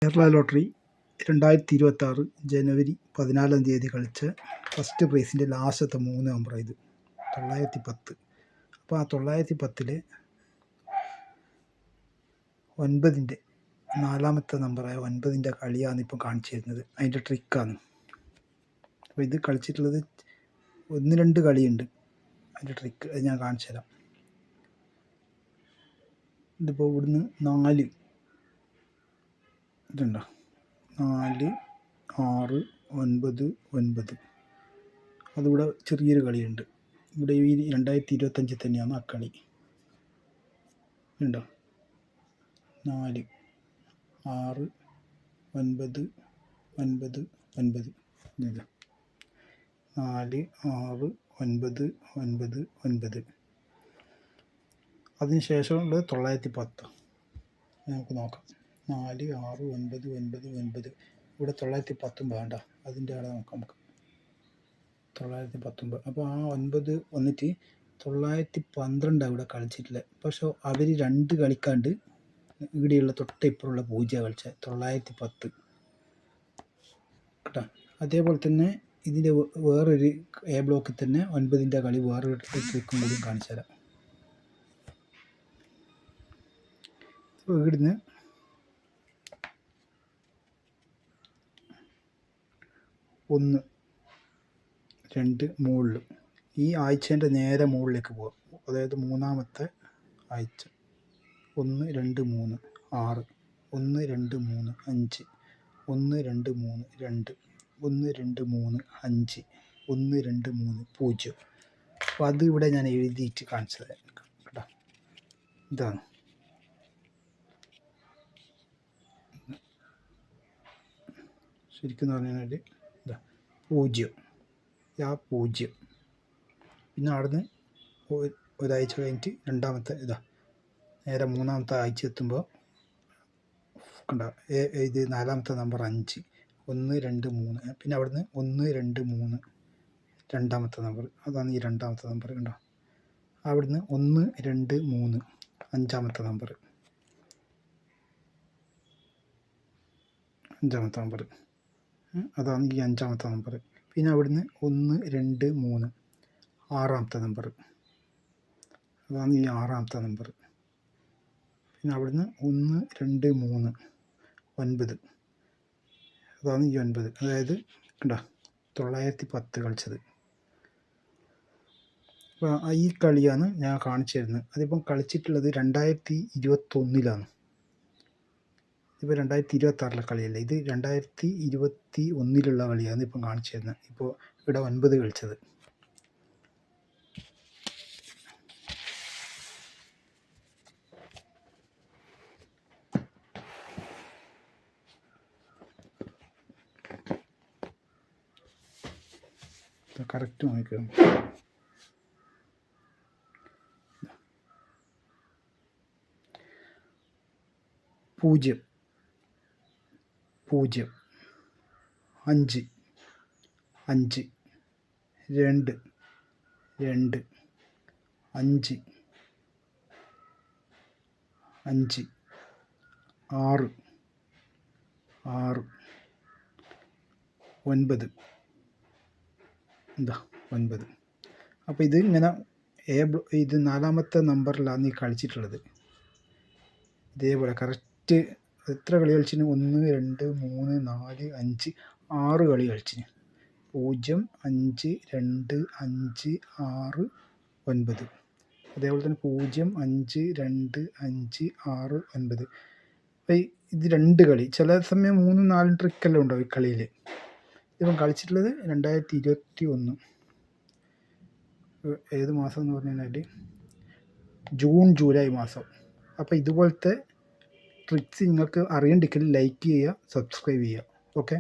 Kerala lottery 2026 ജനുവരി 14 കളിച്ച first പ്രൈസിൻ്റെ ലാസ്റ്റത്തെ 3 number ഇത് 910. അപ്പോൾ ആ 910 9ൻ്റെ 4ാമത്തെ നമ്പറായ 9ൻ്റെ കളിയാണ് ഇപ്പം കാണിച്ചു തരുന്നത്. അതിൻ്റെ ട്രിക്കാണ്. അപ്പോൾ ഇത് കളിച്ചിട്ടുള്ളത് 1-2 കളിയുണ്ട്. അതിൻ്റെ ട്രിക്ക് അത് ഞാൻ കാണിച്ചു തരാം. ഇതിപ്പോൾ ഇവിടുന്ന് 4 ഇതുണ്ടോ, 4, 6, 9, 9. അതിവിടെ ചെറിയൊരു കളിയുണ്ട്. ഇവിടെ ഈ 2025 തന്നെയാണ് ആ കളി. ഉണ്ടോ, 4, 6, 9, 9, 9. ഇത് 4, 6, 9, 9, 9. അതിന് ശേഷമുള്ളത് 910. നമുക്ക് നോക്കാം. 4, 6, 9, 9, 9. ഇവിടെ 919 വേണ്ട, അതിൻ്റെ ആളെ നോക്കാം നമുക്ക്. 919. അപ്പോൾ ആ 9 വന്നിട്ട് 912 ഇവിടെ കളിച്ചിട്ടില്ല. പക്ഷെ അവർ 2 കളിക്കാണ്ട് ഇവിടെയുള്ള തൊട്ട് ഇപ്പുറമുള്ള 0 കളിച്ചത് 910 കേട്ടോ. അതേപോലെ തന്നെ ഇതിൻ്റെ വേറൊരു എ ബ്ലോക്കിൽ തന്നെ 9ൻ്റെ കളി വേറൊരു ട്രിക്കും കൂടി കാണിച്ചു തരാം. ഇവിടുന്ന് 1, 2 മുകളിൽ ഈ ആഴ്ചേൻ്റെ നേരെ മുകളിലേക്ക് പോകാം. അതായത് 3ാമത്തെ ആഴ്ച 1, 2, 3, 6, 1, 2, 3, 5, 1, 2, 3, 2, 1, 2, 3, 5, 1, 2, 3, 0. അപ്പോൾ അത് ഇവിടെ ഞാൻ എഴുതിയിട്ട് കാണിച്ചത് കേട്ടോ. ഇതാണ് ശരിക്കും പറഞ്ഞു കഴിഞ്ഞാൽ ഇതാ 0, ആ 0. പിന്നെ അവിടുന്ന് ഒരാഴ്ച കഴിഞ്ഞിട്ട് 2ാമത്തെ ഇതാ നേരെ 3ാമത്തെ ആഴ്ച എത്തുമ്പോൾ കണ്ട ഇത് 4ാമത്തെ നമ്പർ 5, 1, 2, 3. പിന്നെ അവിടുന്ന് 1, 2, 3 2ാമത്തെ നമ്പർ, അതാണ് ഈ 2ാമത്തെ നമ്പർ കണ്ടോ. അവിടുന്ന് 1, 2, 3 5ാമത്തെ നമ്പർ, 5ാമത്തെ നമ്പർ, അതാണ് ഈ 5ാമത്തെ നമ്പർ. പിന്നെ അവിടുന്ന് 1, 2, 3 6ാമത്തെ നമ്പർ, അതാണ് ഈ 6ാമത്തെ നമ്പർ. പിന്നെ അവിടുന്ന് 1, 2, 3 9, അതാണ് ഈ 9. അതായത് കണ്ടോ 910 കളിച്ചത്. അപ്പോൾ ഈ കളിയാണ് ഞാൻ കാണിച്ചു തരുന്നത്. അതിപ്പം കളിച്ചിട്ടുള്ളത് 2021. ഇപ്പോൾ 2026 കളിയല്ലേ, ഇത് 2021 കളിയാണ് ഇപ്പം കാണിച്ചു തരുന്നത്. ഇപ്പോൾ ഇവിടെ 9 കളിച്ചത്. കറക്റ്റ് നോക്കാം. 0, 0, 5, 5, 2, 2, 5, 5, 6, 6, 9. എന്താ 9. അപ്പോൾ ഇത് ഇങ്ങനെ ഇത് 4ാമത്തെ നമ്പറിലാണ് ഈ കളിച്ചിട്ടുള്ളത്. ഇതേപോലെ കറക്റ്റ് എത്ര കളി കളിച്ചിന്? 1, 2, 3, 4, 5, 6 കളി കളിച്ചിന്. 0, 5, 2, 5, 6, 9. അതേപോലെ തന്നെ 0, 5, 2, 5, 6, 9. അപ്പോൾ ഇത് 2 കളി, ചില സമയം 3, 4 ട്രിക്കെല്ലാം ഉണ്ടാവും ഈ കളിയിൽ. ഇപ്പം കളിച്ചിട്ടുള്ളത് 2021. ഏത് മാസം എന്ന് പറഞ്ഞു കഴിഞ്ഞാൽ ജൂൺ ജൂലൈ മാസം. അപ്പോൾ ഇതുപോലത്തെ ട്രിക്സ് നിങ്ങൾക്ക് അറിയണ്ടെങ്കിൽ ലൈക്ക് ചെയ്യുക, സബ്സ്ക്രൈബ് ചെയ്യുക. ഓക്കെ.